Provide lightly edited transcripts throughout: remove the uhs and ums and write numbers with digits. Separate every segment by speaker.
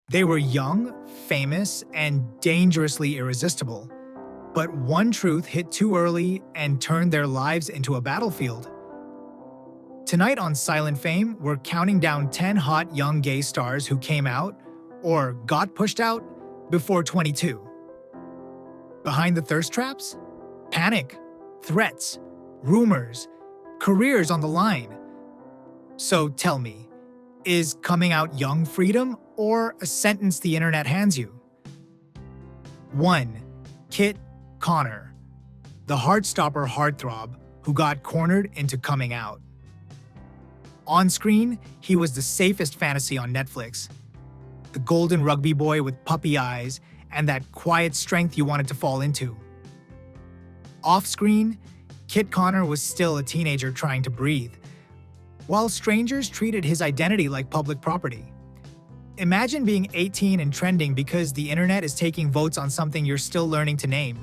Speaker 1: They were young, famous, and dangerously irresistible. But one truth hit too early and turned their lives into a battlefield. Tonight on Silent Fame, we're counting down 10 hot young gay stars who came out, or got pushed out, before 22. Behind the thirst traps? Panic, threats, rumors, careers on the line. So tell me, is coming out young freedom or a sentence the internet hands you? 1. Kit Connor, the heartstopper heartthrob who got cornered into coming out. On screen, he was the safest fantasy on Netflix. The golden rugby boy with puppy eyes and that quiet strength you wanted to fall into. Off screen, Kit Connor was still a teenager trying to breathe, while strangers treated his identity like public property. Imagine being 18 and trending because the internet is taking votes on something you're still learning to name.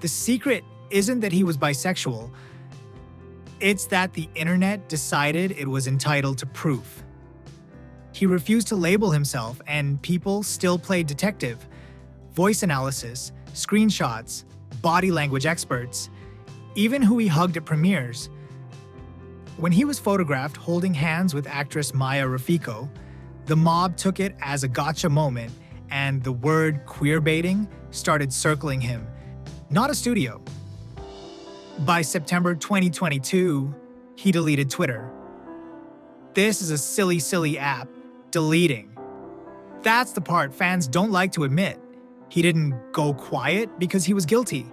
Speaker 1: The secret isn't that he was bisexual, it's that the internet decided it was entitled to proof. He refused to label himself, and people still played detective, voice analysis, screenshots, body language experts, even who he hugged at premieres. When he was photographed holding hands with actress Maya Rafiko, the mob took it as a gotcha moment, and the word queerbaiting started circling him, not a studio. By September 2022, he deleted Twitter. This is a silly app. Deleting. That's the part fans don't like to admit. He didn't go quiet because he was guilty.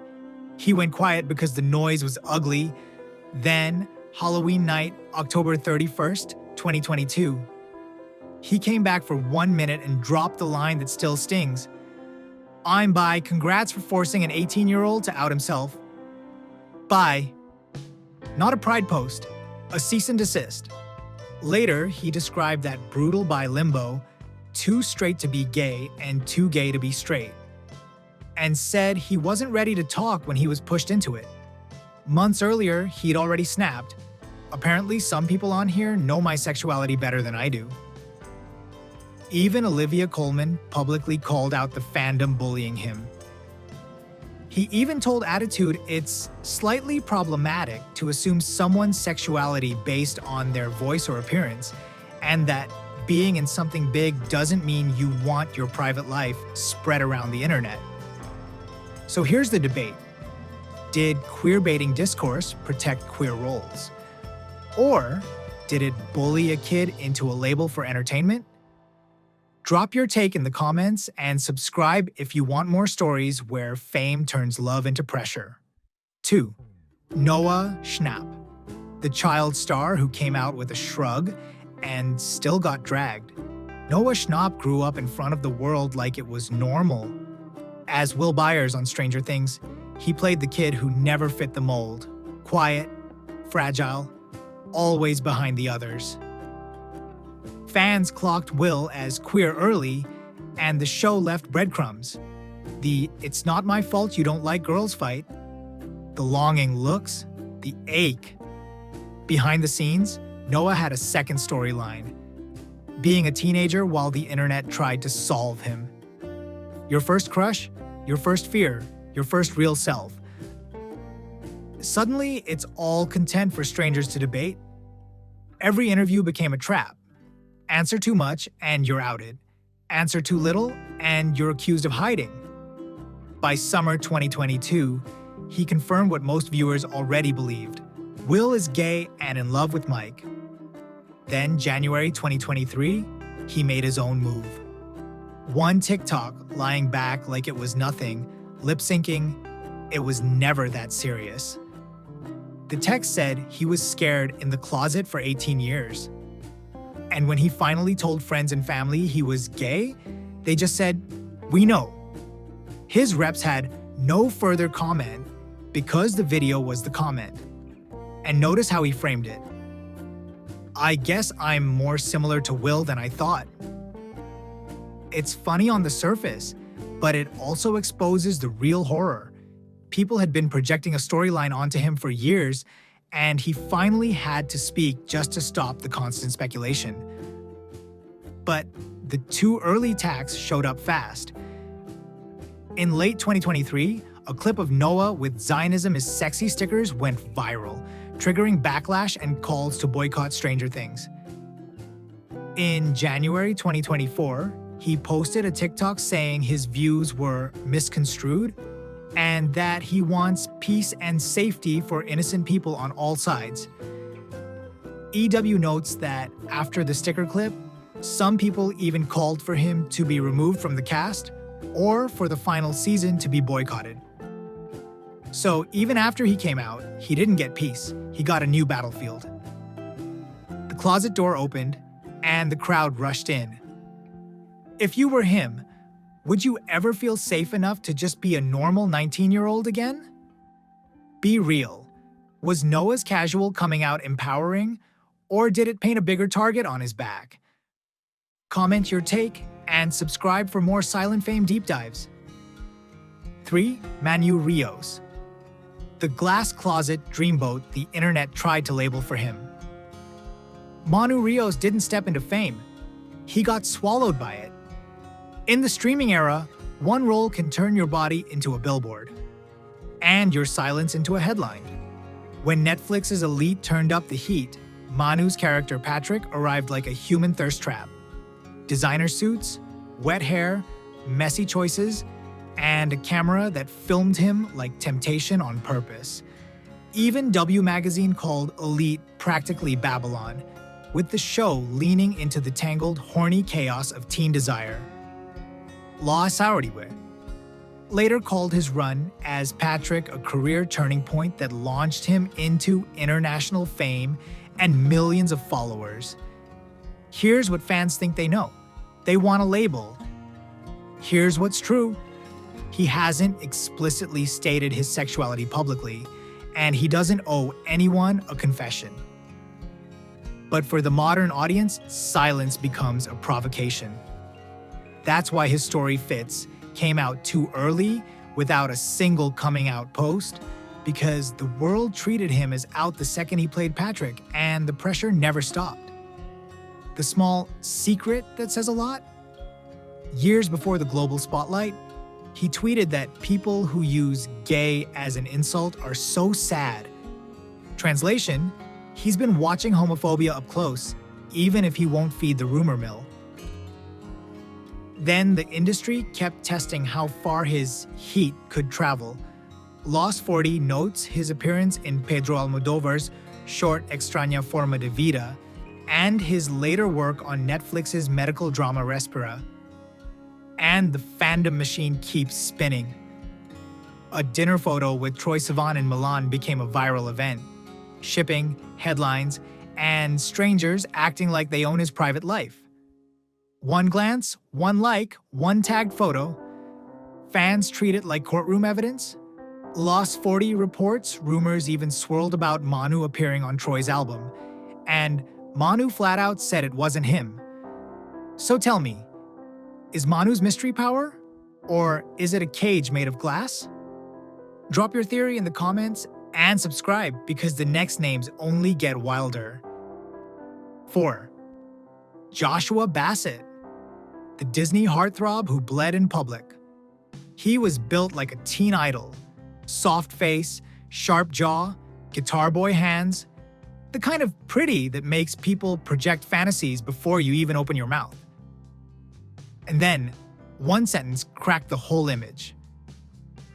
Speaker 1: He went quiet because the noise was ugly. Then, Halloween night, October 31st, 2022. He came back for 1 minute and dropped the line that still stings. I'm bi, congrats for forcing an 18-year-old to out himself. Bye. Not a pride post, a cease and desist. Later, he described that brutal bi limbo, too straight to be gay and too gay to be straight, and said he wasn't ready to talk when he was pushed into it. Months earlier, he'd already snapped. Apparently, some people on here know my sexuality better than I do. Even Olivia Colman publicly called out the fandom bullying him. He even told Attitude it's slightly problematic to assume someone's sexuality based on their voice or appearance, and that being in something big doesn't mean you want your private life spread around the internet. So here's the debate. Did queerbaiting discourse protect queer roles? Or did it bully a kid into a label for entertainment? Drop your take in the comments and subscribe if you want more stories where fame turns love into pressure. 2. Noah Schnapp, the child star who came out with a shrug and still got dragged. Noah Schnapp grew up in front of the world like it was normal. As Will Byers on Stranger Things, he played the kid who never fit the mold. Quiet, fragile, always behind the others. Fans clocked Will as queer early, and the show left breadcrumbs. The "it's not my fault you don't like girls" fight, the longing looks, the ache. Behind the scenes, Noah had a second storyline. Being a teenager while the internet tried to solve him. Your first crush, your first fear, your first real self. Suddenly, it's all content for strangers to debate. Every interview became a trap. Answer too much, and you're outed. Answer too little, and you're accused of hiding. By summer 2022, he confirmed what most viewers already believed. Will is gay and in love with Mike. Then, January 2023, he made his own move. One TikTok lying back like it was nothing, lip-syncing, it was never that serious. The text said he was scared in the closet for 18 years. And when he finally told friends and family he was gay, they just said, "We know." His reps had no further comment because the video was the comment. And notice how he framed it. I guess I'm more similar to Will than I thought. It's funny on the surface, but it also exposes the real horror. People had been projecting a storyline onto him for years, and he finally had to speak just to stop the constant speculation. But the too early tax showed up fast. In late 2023, a clip of Noah with "Zionism is sexy" stickers went viral, triggering backlash and calls to boycott Stranger Things. In January 2024, he posted a TikTok saying his views were misconstrued and that he wants peace and safety for innocent people on all sides. EW notes that after the sticker clip, some people even called for him to be removed from the cast or for the final season to be boycotted. So even after he came out, he didn't get peace. He got a new battlefield. The closet door opened and the crowd rushed in. If you were him, would you ever feel safe enough to just be a normal 19-year-old again? Be real. Was Noah's casual coming out empowering, or did it paint a bigger target on his back? Comment your take and subscribe for more Silent Fame deep dives. 3. Manu Rios. The glass closet dreamboat the internet tried to label for him. Manu Rios didn't step into fame. He got swallowed by it. In the streaming era, one role can turn your body into a billboard, and your silence into a headline. When Netflix's elite turned up the heat, Manu's character Patrick arrived like a human thirst trap. Designer suits, wet hair, messy choices, and a camera that filmed him like temptation on purpose. Even W Magazine called Elite practically Babylon, with the show leaning into the tangled, horny chaos of teen desire. Law Sauriwe later called his run as Patrick a career turning point that launched him into international fame and millions of followers. Here's what fans think they know. They want a label. Here's what's true. He hasn't explicitly stated his sexuality publicly, and he doesn't owe anyone a confession. But for the modern audience, silence becomes a provocation. That's why his story fits, came out too early without a single coming out post, because the world treated him as out the second he played Patrick, and the pressure never stopped. The small secret that says a lot? Years before the global spotlight, he tweeted that people who use gay as an insult are so sad. Translation, he's been watching homophobia up close, even if he won't feed the rumor mill. Then the industry kept testing how far his heat could travel. Lost 40 notes his appearance in Pedro Almodóvar's short Extraña Forma de Vida and his later work on Netflix's medical drama Respira. And the fandom machine keeps spinning. A dinner photo with Troye Sivan in Milan became a viral event. Shipping, headlines, and strangers acting like they own his private life. One glance, one like, one tagged photo. Fans treat it like courtroom evidence. Lost 40 reports, rumors even swirled about Manu appearing on Troye's album. And Manu flat out said it wasn't him. So tell me, is Manu's mystery power? Or is it a cage made of glass? Drop your theory in the comments and subscribe because the next names only get wilder. 4. Joshua Bassett, the Disney heartthrob who bled in public. He was built like a teen idol. Soft face, sharp jaw, guitar boy hands. The kind of pretty that makes people project fantasies before you even open your mouth. And then, one sentence cracked the whole image.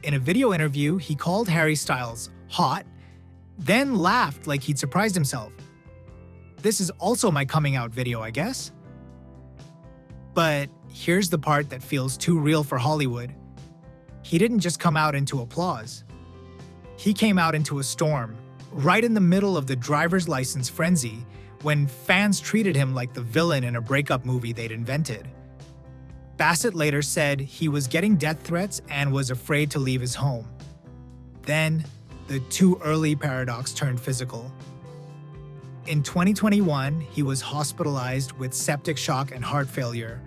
Speaker 1: In a video interview, he called Harry Styles hot, then laughed like he'd surprised himself. This is also my coming out video, I guess. But here's the part that feels too real for Hollywood. He didn't just come out into applause. He came out into a storm, right in the middle of the driver's license frenzy, when fans treated him like the villain in a breakup movie they'd invented. Bassett later said he was getting death threats and was afraid to leave his home. Then, the too early paradox turned physical. In 2021, he was hospitalized with septic shock and heart failure,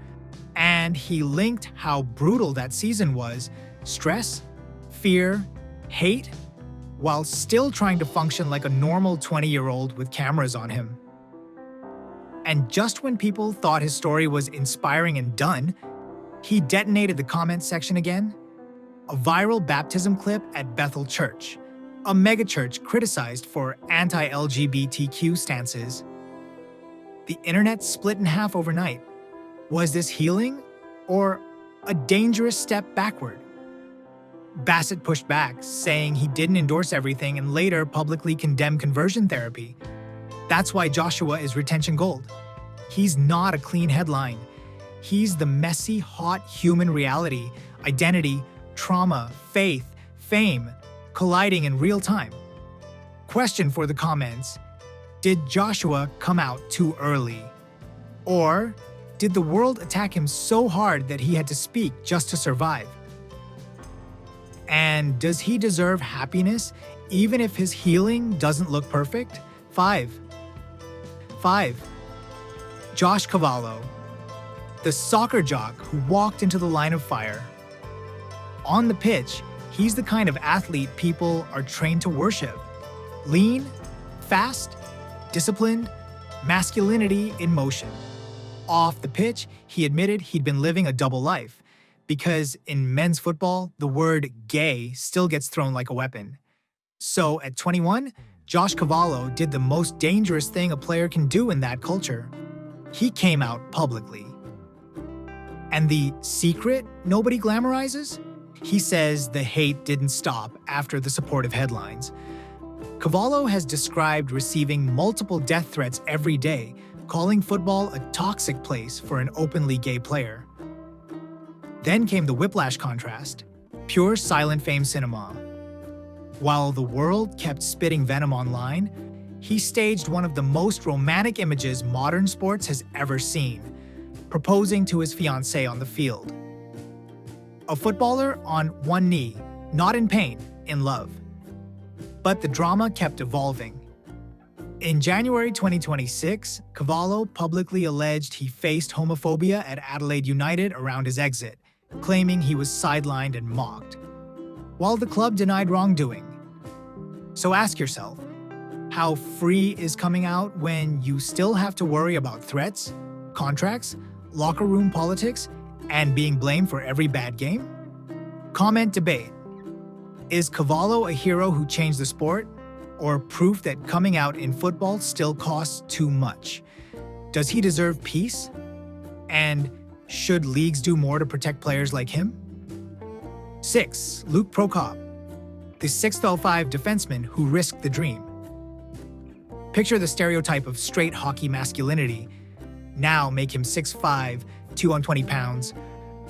Speaker 1: and he linked how brutal that season was, stress, fear, hate, while still trying to function like a normal 20-year-old with cameras on him. And just when people thought his story was inspiring and done, he detonated the comment section again. A viral baptism clip at Bethel Church, a megachurch criticized for anti-LGBTQ stances. The internet split in half overnight. Was this healing or a dangerous step backward? Bassett pushed back, saying he didn't endorse everything and later publicly condemned conversion therapy. That's why Joshua is retention gold. He's not a clean headline. He's the messy, hot human reality, identity, trauma, faith, fame, colliding in real time. Question for the comments: did Joshua come out too early? Or did the world attack him so hard that he had to speak just to survive? And does he deserve happiness even if his healing doesn't look perfect? 5. Josh Cavallo, the soccer jock who walked into the line of fire. On the pitch, he's the kind of athlete people are trained to worship. Lean, fast, disciplined, masculinity in motion. Off the pitch, he admitted he'd been living a double life, because in men's football, the word gay still gets thrown like a weapon. So at 21, Josh Cavallo did the most dangerous thing a player can do in that culture. He came out publicly. And the secret nobody glamorizes? He says the hate didn't stop after the supportive headlines. Cavallo has described receiving multiple death threats every day, calling football a toxic place for an openly gay player. Then came the whiplash contrast, pure silent fame cinema. While the world kept spitting venom online, he staged one of the most romantic images modern sports has ever seen, proposing to his fiancée on the field. A footballer on one knee, not in pain, in love. But the drama kept evolving. In January 2026, Cavallo publicly alleged he faced homophobia at Adelaide United around his exit, claiming he was sidelined and mocked, while the club denied wrongdoing. So ask yourself, how free is coming out when you still have to worry about threats, contracts, locker room politics, and being blamed for every bad game? Comment debate. Is Cavallo a hero who changed the sport, or proof that coming out in football still costs too much? Does he deserve peace? And should leagues do more to protect players like him? 6. Luke Prokop, the 6'5" defenseman who risked the dream. Picture the stereotype of straight hockey masculinity. Now make him 6'5", 220 pounds,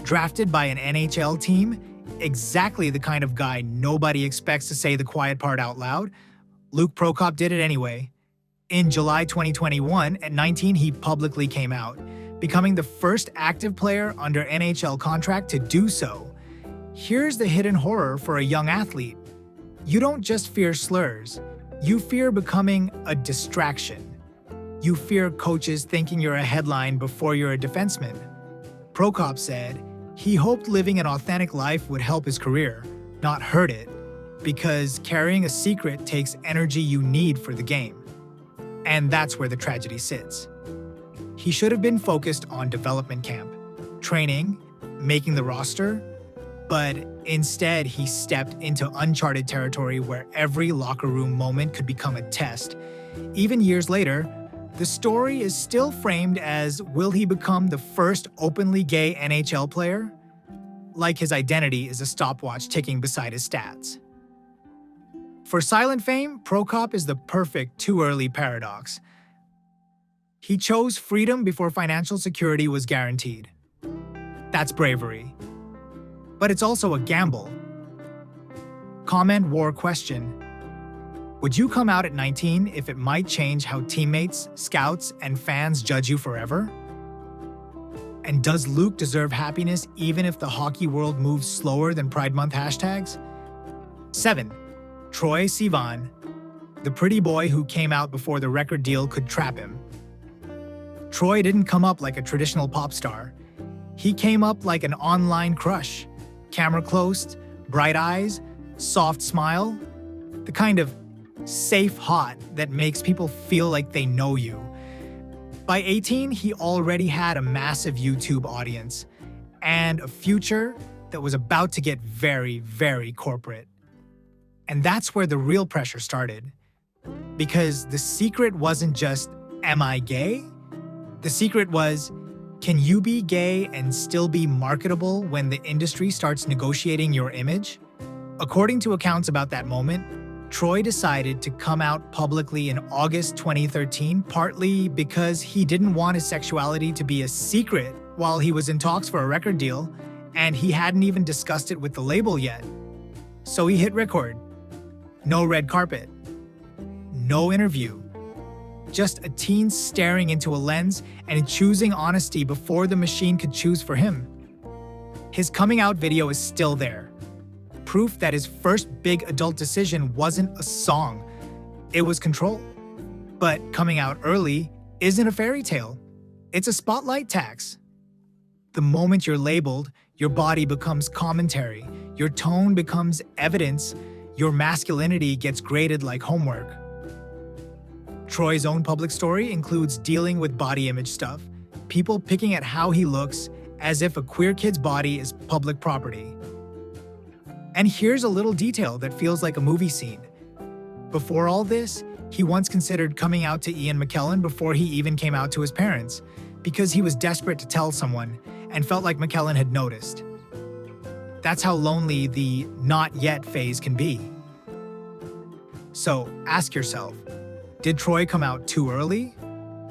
Speaker 1: drafted by an NHL team, exactly the kind of guy nobody expects to say the quiet part out loud. Luke Prokop did it anyway. In July 2021, at 19, he publicly came out, becoming the first active player under NHL contract to do so. Here's the hidden horror for a young athlete. You don't just fear slurs, you fear becoming a distraction. You fear coaches thinking you're a headline before you're a defenseman. Prokop said he hoped living an authentic life would help his career, not hurt it, because carrying a secret takes energy you need for the game. And that's where the tragedy sits. He should have been focused on development camp, training, making the roster, but instead he stepped into uncharted territory where every locker room moment could become a test. Even years later, the story is still framed as, will he become the first openly gay NHL player? Like his identity is a stopwatch ticking beside his stats. For silent fame, Prokop is the perfect too early paradox. He chose freedom before financial security was guaranteed. That's bravery. But it's also a gamble. Comment war question. Would you come out at 19 if it might change how teammates, scouts, and fans judge you forever? And does Luke deserve happiness even if the hockey world moves slower than Pride Month hashtags? 7. Troye Sivan, the pretty boy who came out before the record deal could trap him. Troye didn't come up like a traditional pop star. He came up like an online crush. Camera close, bright eyes, soft smile, the kind of safe hot that makes people feel like they know you. By 18, he already had a massive YouTube audience and a future that was about to get very, very corporate. And that's where the real pressure started. Because the secret wasn't just, am I gay? The secret was, can you be gay and still be marketable when the industry starts negotiating your image? According to accounts about that moment, Troye decided to come out publicly in August 2013, partly because he didn't want his sexuality to be a secret while he was in talks for a record deal, and he hadn't even discussed it with the label yet. So he hit record. No red carpet. No interview. Just a teen staring into a lens and choosing honesty before the machine could choose for him. His coming out video is still there. Proof that his first big adult decision wasn't a song, it was control. But coming out early isn't a fairy tale. It's a spotlight tax. The moment you're labeled, your body becomes commentary, your tone becomes evidence, your masculinity gets graded like homework. Troye's own public story includes dealing with body image stuff, people picking at how he looks as if a queer kid's body is public property. And here's a little detail that feels like a movie scene. Before all this, he once considered coming out to Ian McKellen before he even came out to his parents, because he was desperate to tell someone and felt like McKellen had noticed. That's how lonely the not yet phase can be. So ask yourself, did Troye come out too early?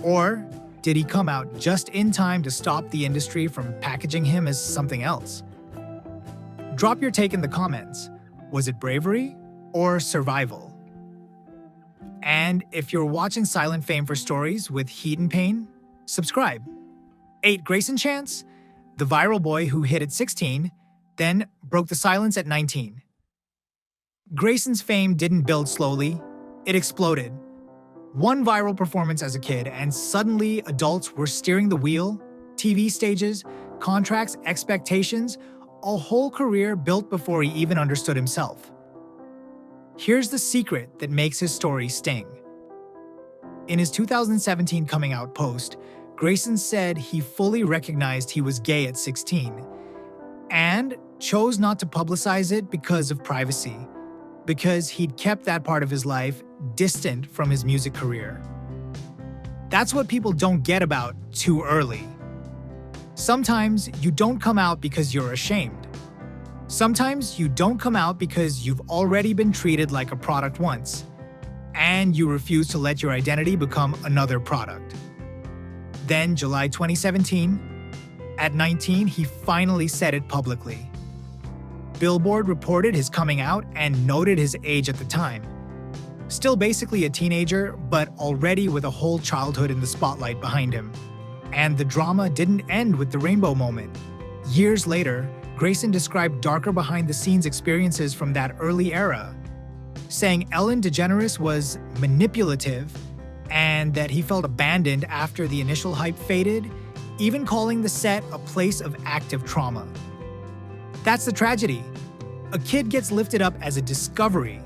Speaker 1: Or did he come out just in time to stop the industry from packaging him as something else? Drop your take in the comments. Was it bravery or survival? And if you're watching Silent Fame for stories with heat and pain, subscribe. 8. Grayson Chance, the viral boy who hit at 16, then broke the silence at 19. Grayson's fame didn't build slowly, it exploded. One viral performance as a kid, and suddenly adults were steering the wheel, TV stages, contracts, expectations, a whole career built before he even understood himself. Here's the secret that makes his story sting. In his 2017 coming out post, Grayson said he fully recognized he was gay at 16 and chose not to publicize it because of privacy, because he'd kept that part of his life distant from his music career. That's what people don't get about too early. Sometimes you don't come out because you're ashamed. Sometimes you don't come out because you've already been treated like a product once, and you refuse to let your identity become another product. Then, July 2017, at 19, he finally said it publicly. Billboard reported his coming out and noted his age at the time. Still basically a teenager, but already with a whole childhood in the spotlight behind him. And the drama didn't end with the rainbow moment. Years later, Grayson described darker behind-the-scenes experiences from that early era, saying Ellen DeGeneres was manipulative and that he felt abandoned after the initial hype faded, even calling the set a place of active trauma. That's the tragedy. A kid gets lifted up as a discovery,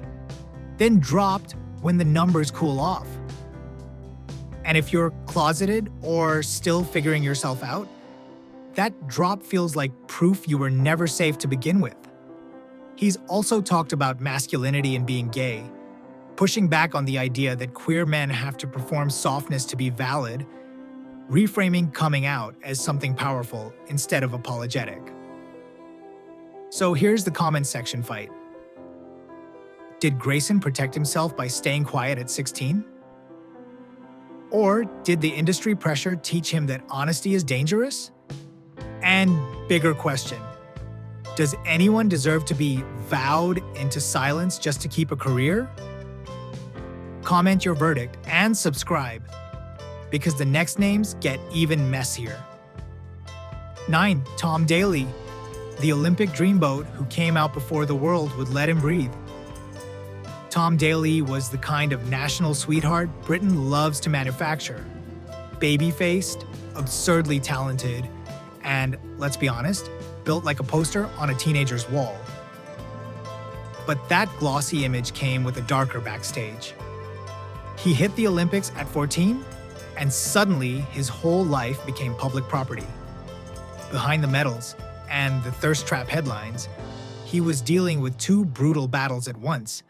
Speaker 1: then dropped when the numbers cool off. And if you're closeted or still figuring yourself out, that drop feels like proof you were never safe to begin with. He's also talked about masculinity and being gay, pushing back on the idea that queer men have to perform softness to be valid, reframing coming out as something powerful instead of apologetic. So here's the comment section fight. Did Grayson protect himself by staying quiet at 16? Or did the industry pressure teach him that honesty is dangerous? And bigger question, does anyone deserve to be vowed into silence just to keep a career? Comment your verdict and subscribe, because the next names get even messier. 9. Tom Daley, the Olympic dreamboat who came out before the world would let him breathe. Tom Daley was the kind of national sweetheart Britain loves to manufacture. Baby-faced, absurdly talented, and, let's be honest, built like a poster on a teenager's wall. But that glossy image came with a darker backstage. He hit the Olympics at 14 and suddenly his whole life became public property. Behind the medals and the thirst trap headlines, he was dealing with two brutal battles at once: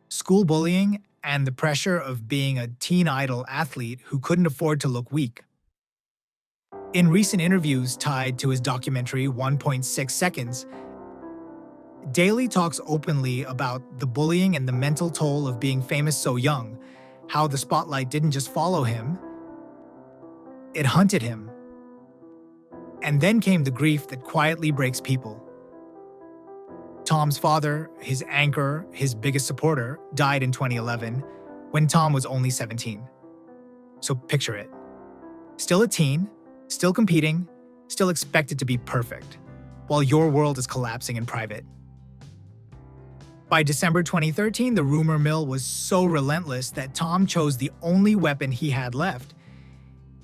Speaker 1: school bullying and the pressure of being a teen idol athlete who couldn't afford to look weak. In recent interviews tied to his documentary 1.6 Seconds, Daley talks openly about the bullying and the mental toll of being famous so young, how the spotlight didn't just follow him, it hunted him. And then came the grief that quietly breaks people. Tom's father, his anchor, his biggest supporter, died in 2011 when Tom was only 17. So picture it. Still a teen, still competing, still expected to be perfect, while your world is collapsing in private. By December 2013, the rumor mill was so relentless that Tom chose the only weapon he had left.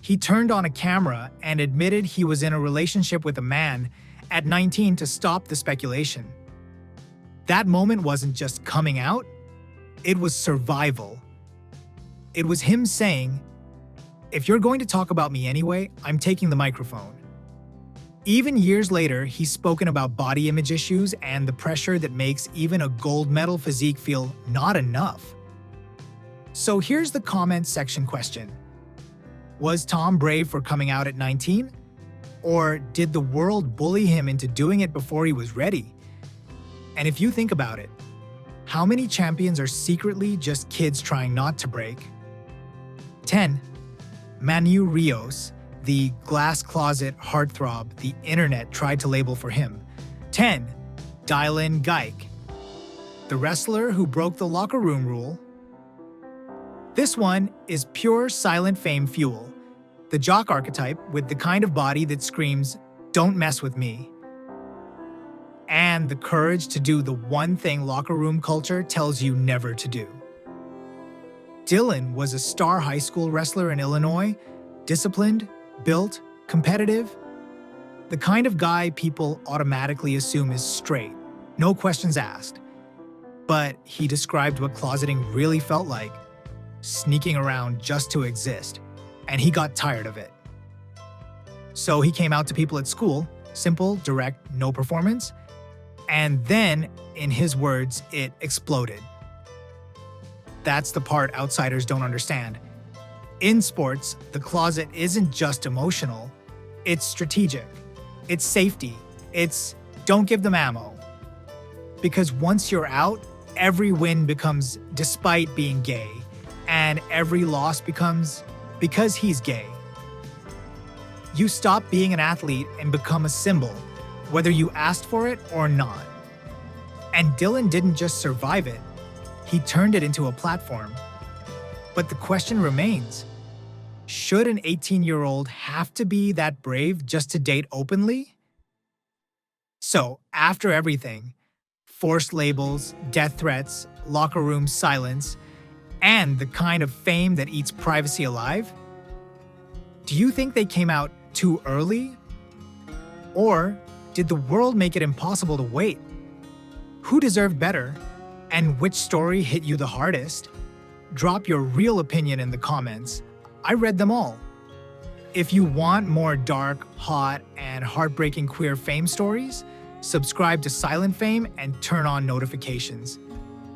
Speaker 1: He turned on a camera and admitted he was in a relationship with a man at 19 to stop the speculation. That moment wasn't just coming out, it was survival. It was him saying, "If you're going to talk about me anyway, I'm taking the microphone." Even years later, he's spoken about body image issues and the pressure that makes even a gold medal physique feel not enough. So here's the comment section question. Was Tom brave for coming out at 19? Or did the world bully him into doing it before he was ready? And if you think about it, how many champions are secretly just kids trying not to break? 10. Manu Rios, the glass closet heartthrob the internet tried to label for him. 10. Geick, the wrestler who broke the locker room rule. This one is pure silent fame fuel, the jock archetype with the kind of body that screams, "Don't mess with me," and the courage to do the one thing locker room culture tells you never to do. Dylan was a star high school wrestler in Illinois, disciplined, built, competitive, the kind of guy people automatically assume is straight, no questions asked. But he described what closeting really felt like, sneaking around just to exist, and he got tired of it. So he came out to people at school, simple, direct, no performance, and then, in his words, it exploded. That's the part outsiders don't understand. In sports, the closet isn't just emotional, it's strategic, it's safety, it's don't give them ammo. Because once you're out, every win becomes despite being gay, and every loss becomes because he's gay. You stop being an athlete and become a symbol, whether you asked for it or not. And Dylan didn't just survive it, he turned it into a platform. But the question remains, should an 18-year-old have to be that brave just to date openly? So, after everything, forced labels, death threats, locker room silence, and the kind of fame that eats privacy alive, do you think they came out too early? Or did the world make it impossible to wait? Who deserved better? And which story hit you the hardest? Drop your real opinion in the comments. I read them all. If you want more dark, hot, and heartbreaking queer fame stories, subscribe to Silent Fame and turn on notifications.